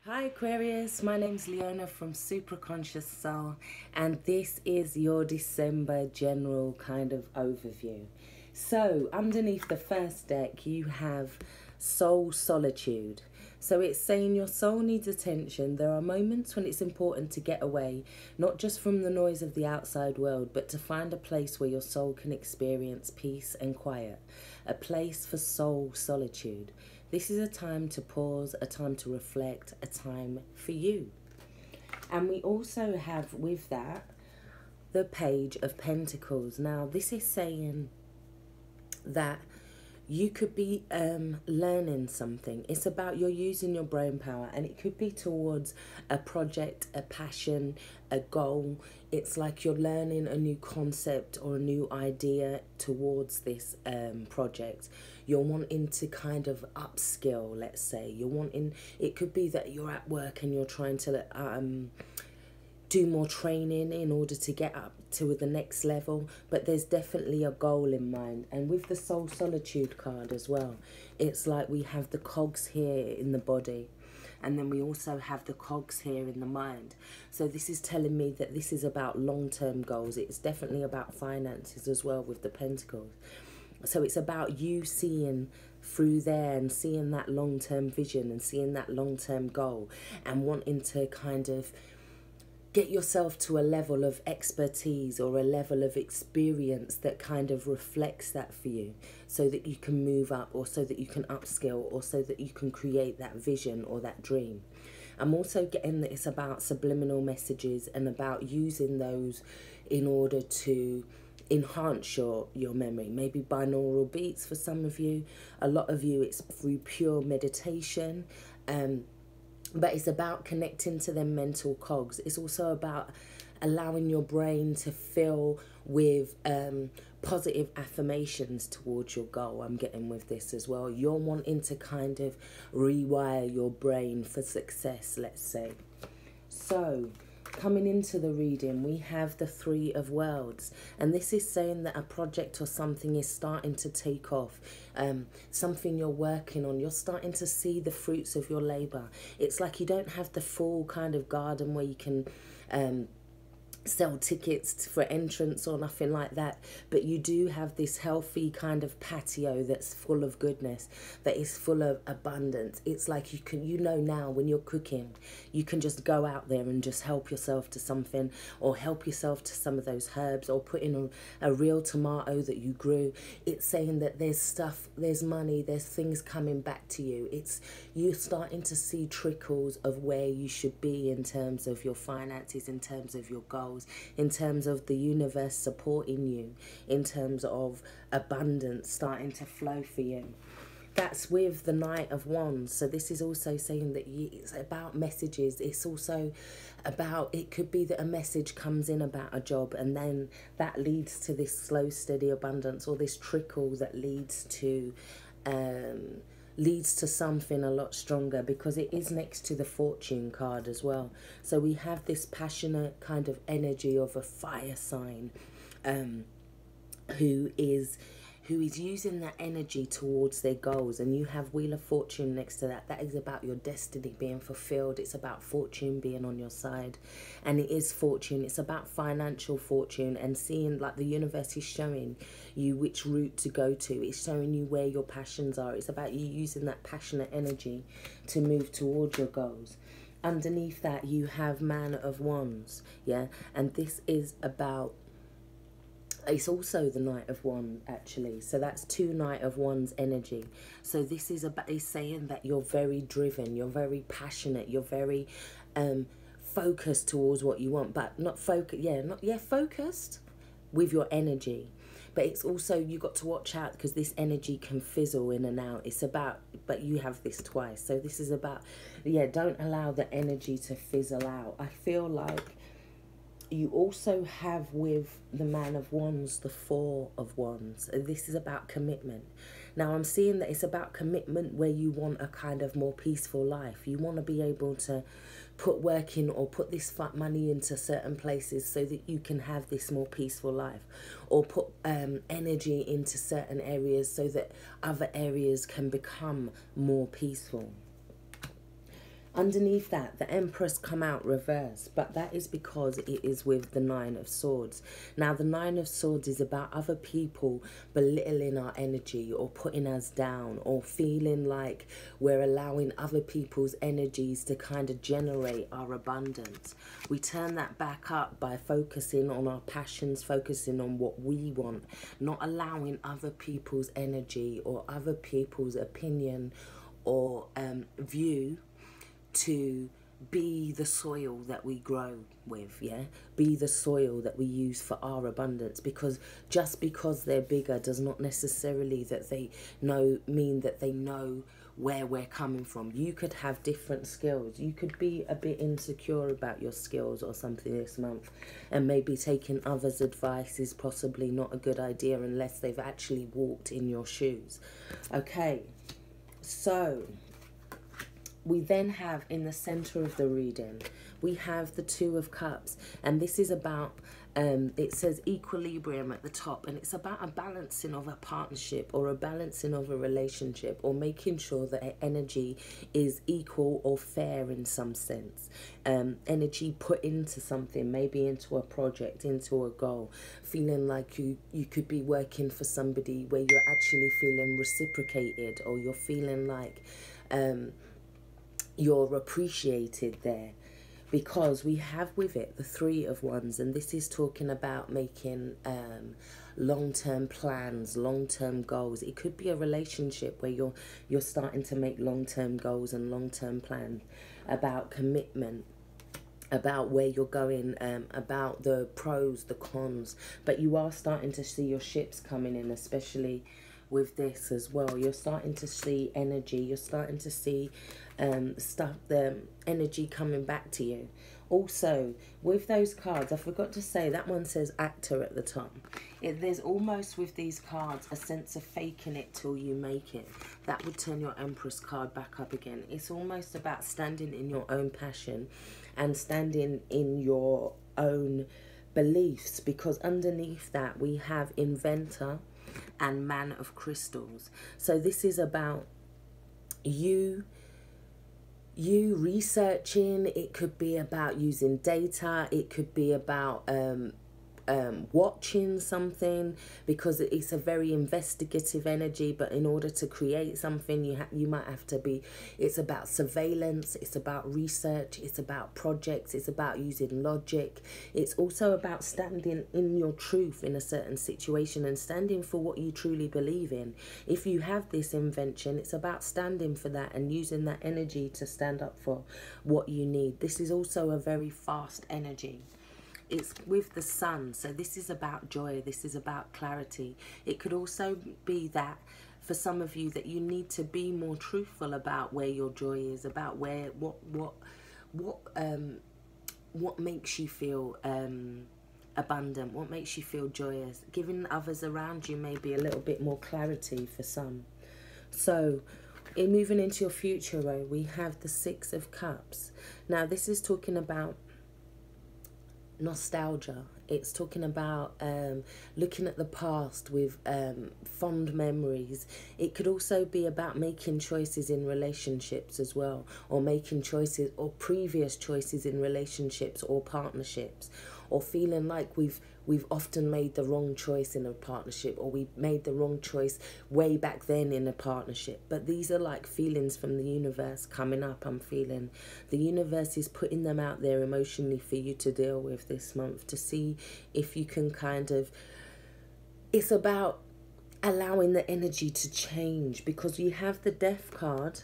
Hi Aquarius, my name's Leona from Supra ConsciousSoul, and this is your December general kind of overview. So underneath the first deck you have soul solitude. So it's saying your soul needs attention. There are moments when it's important to get away, not just from the noise of the outside world, but to find a place where your soul can experience peace and quiet. A place for soul solitude. This is a time to pause, a time to reflect, a time for you. And we also have with that the Page of Pentacles. Now this is saying that you could be learning something. It's about you're using your brain power, and it could be towards a project, a passion, a goal. It's like you're learning a new concept or a new idea towards this project. You're wanting to kind of upskill, let's say. You're wanting, it could be that you're at work and you're trying to do more training in order to get up to the next level, but there's definitely a goal in mind. And with the soul solitude card as well, it's like we have the cogs here in the body, and then we also have the cogs here in the mind. So this is telling me that this is about long-term goals. It's definitely about finances as well with the pentacles. So it's about you seeing through there and seeing that long-term vision and seeing that long-term goal and wanting to kind of get yourself to a level of expertise or a level of experience that kind of reflects that for you, so that you can move up, or so that you can upskill, or so that you can create that vision or that dream. I'm also getting that it's about subliminal messages and about using those in order to enhance your memory. Maybe binaural beats for some of you. A lot of you it's through pure meditation. But it's about connecting to them mental cogs. It's also about allowing your brain to fill with positive affirmations towards your goal. I'm getting with this as well. You're wanting to kind of rewire your brain for success, let's say. So coming into the reading, we have the Three of Worlds, and this is saying that a project or something is starting to take off. Something you're working on, you're starting to see the fruits of your labor. It's like you don't have the full kind of garden where you can sell tickets for entrance or nothing like that, but you do have this healthy kind of patio that's full of goodness, that is full of abundance. It's like you know now when you're cooking, you can just go out there and just help yourself to something, or help yourself to some of those herbs, or put in a real tomato that you grew. It's saying that there's stuff, there's money, there's things coming back to you. It's you starting to see trickles of where you should be in terms of your finances, in terms of your goals, in terms of the universe supporting you, in terms of abundance starting to flow for you. That's with the Knight of Wands. So this is also saying that it's about messages. It's also about, it could be that a message comes in about a job, and then that leads to this slow, steady abundance, or this trickle that leads to something a lot stronger, because it is next to the Fortune card as well. So we have this passionate kind of energy of a fire sign who is using that energy towards their goals. And you have Wheel of Fortune next to that. That is about your destiny being fulfilled. It's about fortune being on your side, and it is fortune. It's about financial fortune, and seeing, like, the universe is showing you which route to go to. It's showing you where your passions are. It's about you using that passionate energy to move towards your goals. Underneath that you have Man of Wands, yeah, and this is about, it's also the Knight of Wands actually, so that's two Knight of Wands energy. So this is about, is saying that you're very driven, you're very passionate, you're very focused towards what you want, but not focused, focused with your energy. But it's also, you got to watch out, because this energy can fizzle in and out. It's about, but you have this twice, so this is about, don't allow the energy to fizzle out. I feel like you also have with the Man of Wands the Four of Wands. This is about commitment. Now I'm seeing that it's about commitment where you want a kind of more peaceful life. You want to be able to put work in, or put this money into certain places so that you can have this more peaceful life, or put energy into certain areas so that other areas can become more peaceful. Underneath that, the Empress come out reversed, but that is because it is with the Nine of Swords. Now, the Nine of Swords is about other people belittling our energy or putting us down or feeling like we're allowing other people's energies to kind of generate our abundance. We turn that back up by focusing on our passions, focusing on what we want, not allowing other people's energy or other people's opinion or view to be the soil that we grow with, yeah? Be the soil that we use for our abundance, because just because they're bigger does not necessarily that they mean that they know where we're coming from. You could have different skills. You could be a bit insecure about your skills or something this month, and maybe taking others' advice is possibly not a good idea unless they've actually walked in your shoes. Okay, so we then have in the center of the reading, we have the Two of Cups, and this is about, it says equilibrium at the top, and it's about a balancing of a partnership or a balancing of a relationship, or making sure that energy is equal or fair in some sense. Energy put into something, maybe into a project, into a goal, feeling like you could be working for somebody where you're actually feeling reciprocated, or you're feeling like you're appreciated there, because we have with it the Three of Wands, and this is talking about making long-term plans, long-term goals. It could be a relationship where you're starting to make long-term goals and long-term plans about commitment, about where you're going, about the pros, the cons, but you are starting to see your ships coming in, especially with this as well. You're starting to see energy, you're starting to see the energy coming back to you. Also, with those cards, I forgot to say, that one says actor at the top. There's almost with these cards a sense of faking it till you make it. That would turn your Empress card back up again. It's almost about standing in your own passion and standing in your own beliefs, because underneath that we have Inventor and Man of Crystals. So this is about you researching. It could be about using data, it could be about watching something, because it's a very investigative energy, but in order to create something you might have to be, it's about surveillance, it's about research, it's about projects, it's about using logic. It's also about standing in your truth in a certain situation and standing for what you truly believe in. If you have this invention, it's about standing for that and using that energy to stand up for what you need. This is also a very fast energy. It's with the Sun, so this is about joy, this is about clarity. It could also be that for some of you that you need to be more truthful about where your joy is, about where what makes you feel abundant, what makes you feel joyous. Giving others around you maybe a little bit more clarity for some. So in moving into your future, though, we have the Six of Cups. Now this is talking about nostalgia. It's talking about looking at the past with fond memories. It could also be about making choices in relationships as well, or making choices or previous choices in relationships or partnerships, or feeling like we've often made the wrong choice in a partnership, or we made the wrong choice way back then in a partnership. But these are like feelings from the universe coming up. I'm feeling the universe is putting them out there emotionally for you to deal with this month, to see if you can kind of, it's about allowing the energy to change, because you have the Death card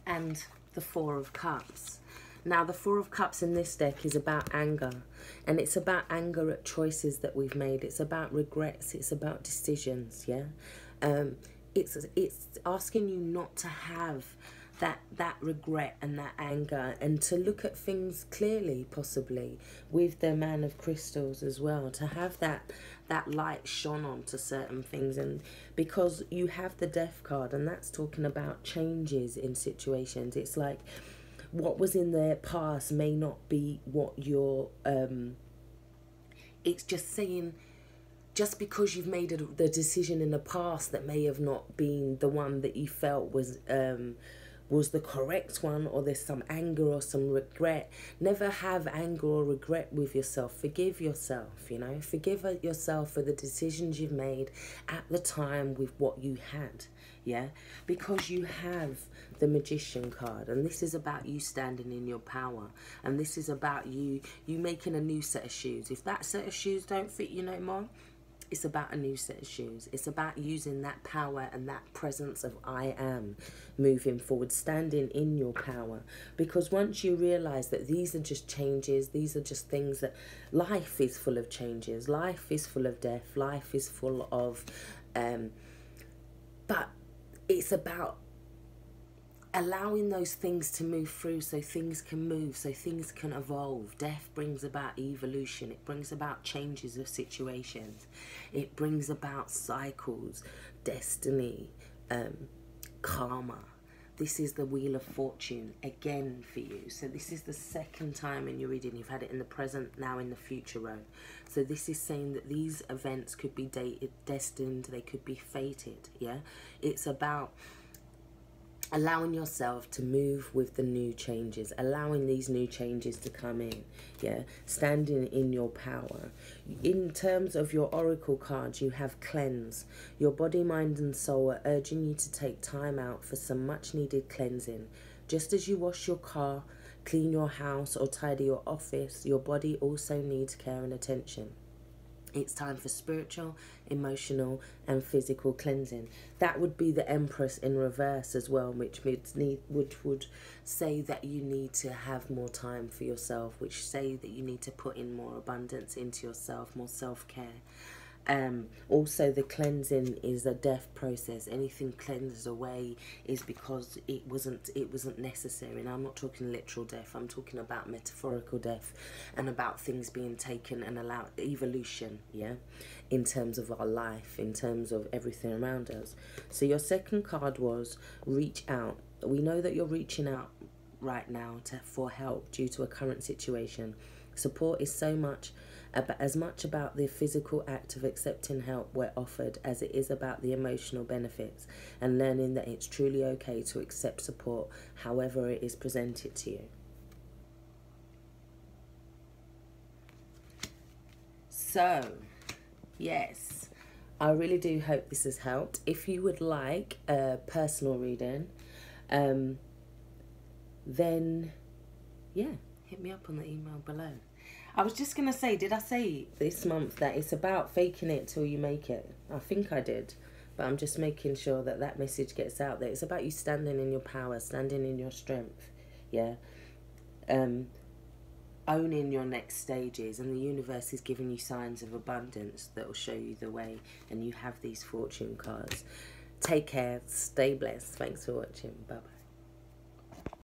and the Four of Cups. Now, the Four of Cups in this deck is about anger, and it's about anger at choices that we've made. It's about regrets. It's about decisions, yeah? It's asking you not to have that regret and that anger, and to look at things clearly, possibly, with the Man of Crystals as well, to have that light shone onto certain things. And because you have the Death card, and that's talking about changes in situations. It's like, what was in the past may not be what you're, it's just saying, just because you've made the decision in the past that may have not been the one that you felt was was the correct one, or there's some anger or some regret. Never have anger or regret with yourself. Forgive yourself, you know. Forgive yourself for the decisions you've made at the time with what you had, yeah? Because you have the Magician card, and this is about you standing in your power, and this is about you making a new set of shoes. If that set of shoes don't fit you no more, it's about a new set of shoes. It's about using that power and that presence of I am moving forward, standing in your power. Because once you realize that these are just changes, these are just things that life is full of changes, life is full of death, life is full of, but it's about allowing those things to move through, so things can move, so things can evolve. Death brings about evolution. It brings about changes of situations. It brings about cycles, destiny, karma. This is the Wheel of Fortune again for you. So this is the second time in your reading. You've had it in the present, now in the future row. So this is saying that these events could be destined, they could be fated, yeah? It's about allowing yourself to move with the new changes, allowing these new changes to come in, yeah? Standing in your power. In terms of your oracle cards, you have cleanse. Your body, mind and soul are urging you to take time out for some much needed cleansing. Just as you wash your car, clean your house or tidy your office, your body also needs care and attention. It's time for spiritual, emotional and physical cleansing. That would be the Empress in reverse as well, which would say that you need to have more time for yourself, which say that you need to put in more abundance into yourself, more self-care. Also the cleansing is a death process. Anything cleansed away is because it wasn't necessary. And I'm not talking literal death, I'm talking about metaphorical death, and about things being taken and allowed evolution, yeah, in terms of our life, in terms of everything around us. So your second card was reach out. We know that you're reaching out right now for help due to a current situation. Support is as much about the physical act of accepting help where offered as it is about the emotional benefits, and learning that it's truly okay to accept support however it is presented to you. So, yes, I really do hope this has helped. If you would like a personal reading, then, yeah, hit me up on the email below. I was just going to say, did I say this month that it's about faking it till you make it? I think I did, but I'm just making sure that that message gets out there. It's about you standing in your power, standing in your strength, yeah? Owning your next stages, and the universe is giving you signs of abundance that will show you the way, and you have these fortune cards. Take care, stay blessed. Thanks for watching. Bye-bye.